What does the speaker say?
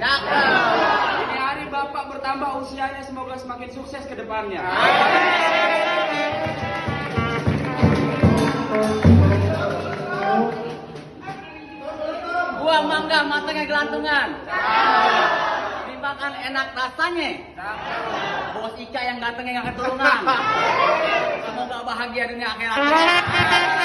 Ini hari Bapak bertambah usianya, semoga semakin sukses ke depannya. Buah mangga matangnya gelantungan. Dimakan enak rasanya. Bos Ika yang gantengnya nggak keturunan. Semoga bahagia dunia akhirat.